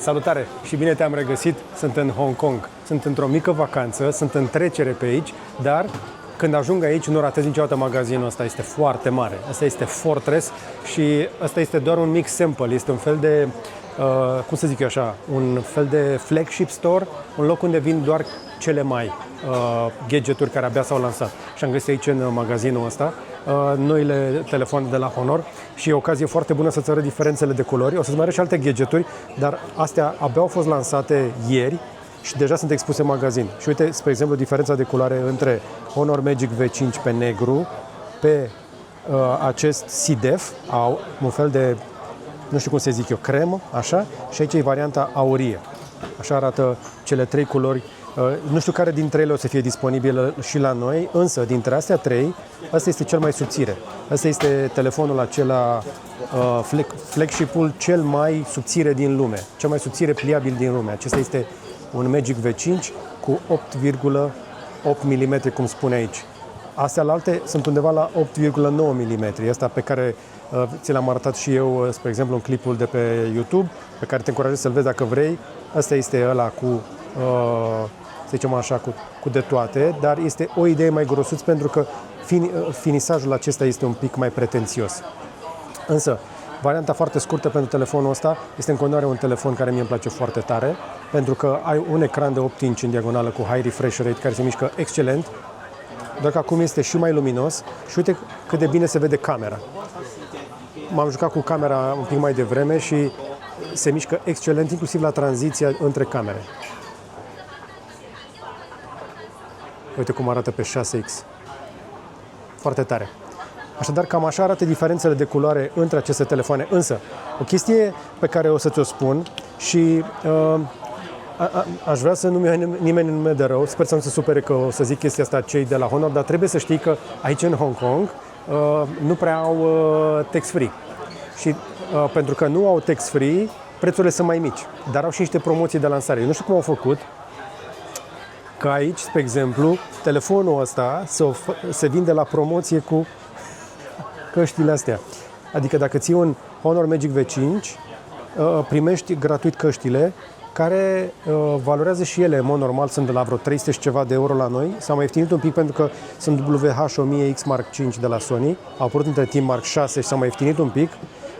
Salutare și bine te-am regăsit, sunt în Hong Kong. Sunt într-o mică vacanță, sunt în trecere pe aici, dar când ajung aici nu ratez niciodată magazinul ăsta, este foarte mare. Asta este Fortress și ăsta este doar un mic sample, este un fel de, cum să zic eu așa, un fel de flagship store, un loc unde vin doar cele mai gadgeturi care abia s-au lansat. Și am găsit aici în magazinul ăsta noile telefoane de la Honor și e o ocazie foarte bună să-ți arăt diferențele de culori. O să-ți mai arăt și alte gadgeturi, dar astea abia au fost lansate ieri și deja sunt expuse în magazin. Și uite, spre exemplu, diferența de culoare între Honor Magic V5 pe negru, pe acest SIDEF, un fel de, nu știu cum să zic eu, cremă, așa, și aici e varianta aurie. Așa arată cele trei culori. Nu știu care dintre ele o să fie disponibilă și la noi, însă dintre astea trei, ăsta este cel mai subțire. Ăsta este telefonul acela, flagship-ul cel mai subțire din lume, cel mai subțire pliabil din lume. Acesta este un Magic V5 cu 8,8 mm, cum spune aici. Astea alte sunt undeva la 8,9 mm, asta pe care ți l-am arătat și eu, spre exemplu, în clipul de pe YouTube, pe care te încurajez să-l vezi dacă vrei. Asta este ăla cu, să zicem așa, cu de toate, dar este o idee mai grosuț pentru că finisajul acesta este un pic mai pretențios. Însă, varianta foarte scurtă pentru telefonul ăsta este în continuare un telefon care mie îmi place foarte tare, pentru că ai un ecran de 8 inch în diagonală cu high refresh rate care se mișcă excelent, doar că acum este și mai luminos și uite cât de bine se vede camera. M-am jucat cu camera un pic mai devreme și se mișcă excelent, inclusiv la tranziția între camere. Uite cum arată pe 6X. Foarte tare. Așadar, cam așa arată diferențele de culoare între aceste telefoane. Însă, o chestie pe care o să ți-o spun și aș vrea să nu-mi ia nimeni în nume de rău, sper să nu se supere că o să zic chestia asta cei de la Honor, dar trebuie să știi că aici în Hong Kong nu prea au tax-free. Și pentru că nu au tax-free, prețurile sunt mai mici, dar au și niște promoții de lansare. Eu nu știu cum au făcut, că aici, spre exemplu, telefonul ăsta se vinde la promoție cu căștile astea. Adică dacă ții un Honor Magic V5, primești gratuit căștile, care valorează și ele, în mod normal, sunt de la vreo 300 și ceva de euro la noi. S-au mai ieftinit un pic pentru că sunt WH-1000X Mark V de la Sony. Au apărut între timp Mark 6 și s-au mai ieftinit un pic.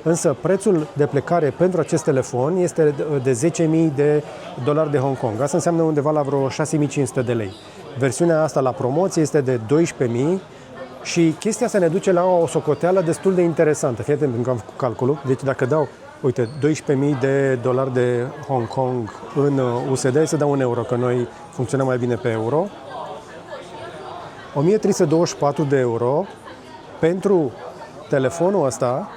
Însă prețul de plecare pentru acest telefon este de $10.000 de Hong Kong. Asta înseamnă undeva la vreo 6.500 de lei. Versiunea asta la promoție este de 12.000 și chestia asta ne duce la o socoteală destul de interesantă. Fii atent, pentru că am făcut calculul. Deci dacă dau, uite, $12.000 de Hong Kong în USD, să dau un euro, că noi funcționăm mai bine pe euro. 1.324 de euro pentru telefonul ăsta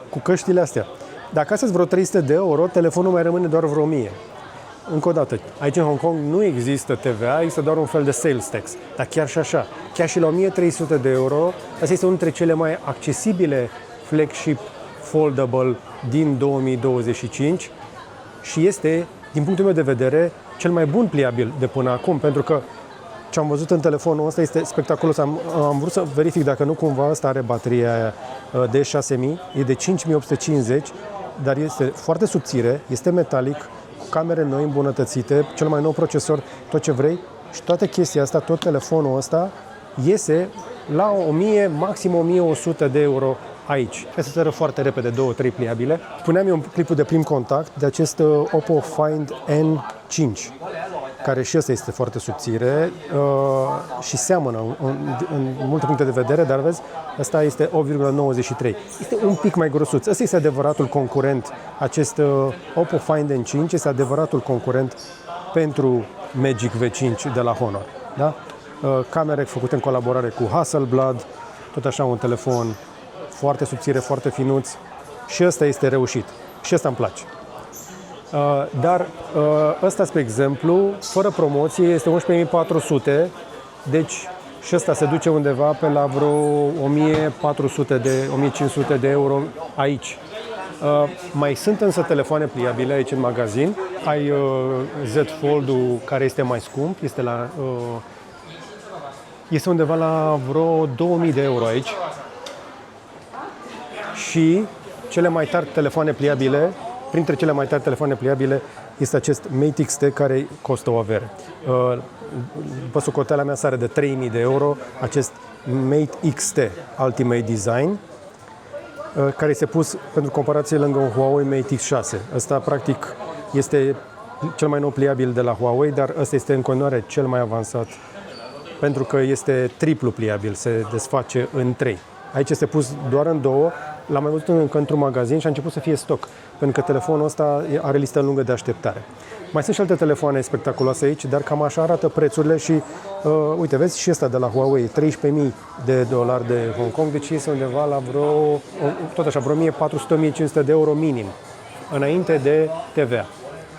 cu căștile astea. Dacă astea vreo 300 de euro, telefonul mai rămâne doar vreo 1000. Încă o dată, aici în Hong Kong nu există TVA, există doar un fel de sales tax. Dar chiar și așa, chiar și la 1300 de euro, asta este unul dintre cele mai accesibile flagship foldable din 2025 și este, din punctul meu de vedere, cel mai bun pliabil de până acum, pentru că ce am văzut în telefonul ăsta este spectaculos. Am vrut să verific dacă nu cumva ăsta are bateria aia de 6000, e de 5850, dar este foarte subțire, este metalic, cu camere noi îmbunătățite, cel mai nou procesor, tot ce vrei și toată chestia asta, tot telefonul ăsta iese la 1000, maxim 1100 de euro aici. Hai să arăt foarte repede 2-3 pliabile. Spuneam eu în clipul de prim contact de acest Oppo Find N5, care și ăsta este foarte subțire și seamănă în multe puncte de vedere, dar vezi, ăsta este 8,93. Este un pic mai grosuț. Ăsta este adevăratul concurent. Acest Oppo Find N5 este adevăratul concurent pentru Magic V5 de la Honor. Da? Camere făcute în colaborare cu Hasselblad, tot așa un telefon foarte subțire, foarte finuț și ăsta este reușit. Și ăsta îmi place. Dar ăsta, spre exemplu, fără promoție, este 11.400, deci și ăsta se duce undeva pe la vreo 1.500 de euro aici. Mai sunt însă telefoane pliabile aici în magazin. Ai Z Fold-ul care este mai scump, este undeva la vreo 2000 de euro aici. Și cele mai tari telefoane pliabile Printre cele mai tari telefoane pliabile este acest Mate XT care costă o avere. Pe socoteala mea sare de 3000 de euro acest Mate XT Ultimate Design, care este pus pentru comparație lângă un Huawei Mate X6. Ăsta practic este cel mai nou pliabil de la Huawei, dar ăsta este în continuare cel mai avansat pentru că este triplu pliabil, se desface în 3. Aici este pus doar în 2, l-am mai văzut încă într-un magazin și a început să fie stoc, pentru că telefonul ăsta are listă lungă de așteptare. Mai sunt și alte telefoane spectaculoase aici, dar cam așa arată prețurile și uite, vezi și ăsta de la Huawei, 13.000 de dolari de Hong Kong, deci este undeva la tot așa, vreo 1.400-1.500 de euro minim, înainte de TVA.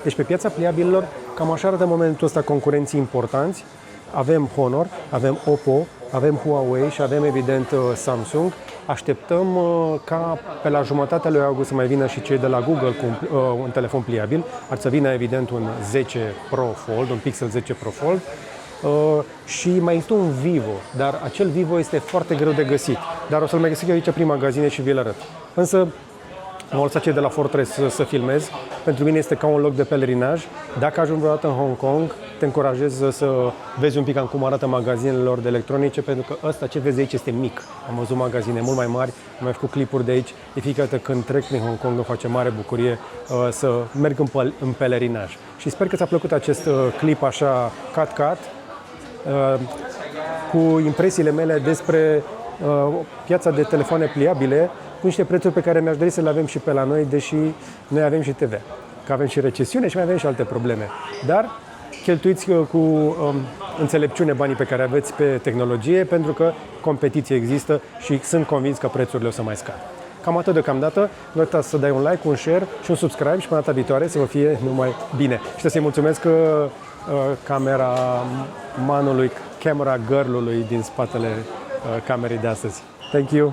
Deci pe piața pliabililor, cam așa arată în momentul ăsta concurenții importanți. Avem Honor, avem Oppo, avem Huawei și avem evident Samsung. Așteptăm ca pe la jumătatea lui august să mai vină și cei de la Google cu un telefon pliabil. Ar să vină evident un 10 Pro Fold, un Pixel 10 Pro Fold. Și mai este un Vivo, dar acel Vivo este foarte greu de găsit. Dar o să-l mai găsesc eu aici prin magazine și vi-l arăt. Însă m-au lăsat cei de la Fortress să filmez. Pentru mine este ca un loc de pelerinaj. Dacă ajung vreodată în Hong Kong, te încurajez să vezi un pic cam cum arată magazinelor de electronice, pentru că ăsta ce vezi aici este mic. Am văzut magazine mult mai mari, am mai făcut clipuri de aici. De fiecare dată când trec prin Hong Kong îmi face mare bucurie să merg în pelerinaj. Și sper că ți-a plăcut acest clip așa cut-cut, cu impresiile mele despre piața de telefoane pliabile, cu niște prețuri pe care mi-aș dori să le avem și pe la noi, deși noi avem și TV, că avem și recesiune și mai avem și alte probleme. Dar cheltuiți cu înțelepciune banii pe care aveți pe tehnologie, pentru că competiție există și sunt convins că prețurile o să mai scadă. Cam atât deocamdată. Nu uitați să dai un like, un share și un subscribe și până data viitoare să vă fie numai bine. Și să-i mulțumesc camera girl-ului din spatele camerei de astăzi. Thank you!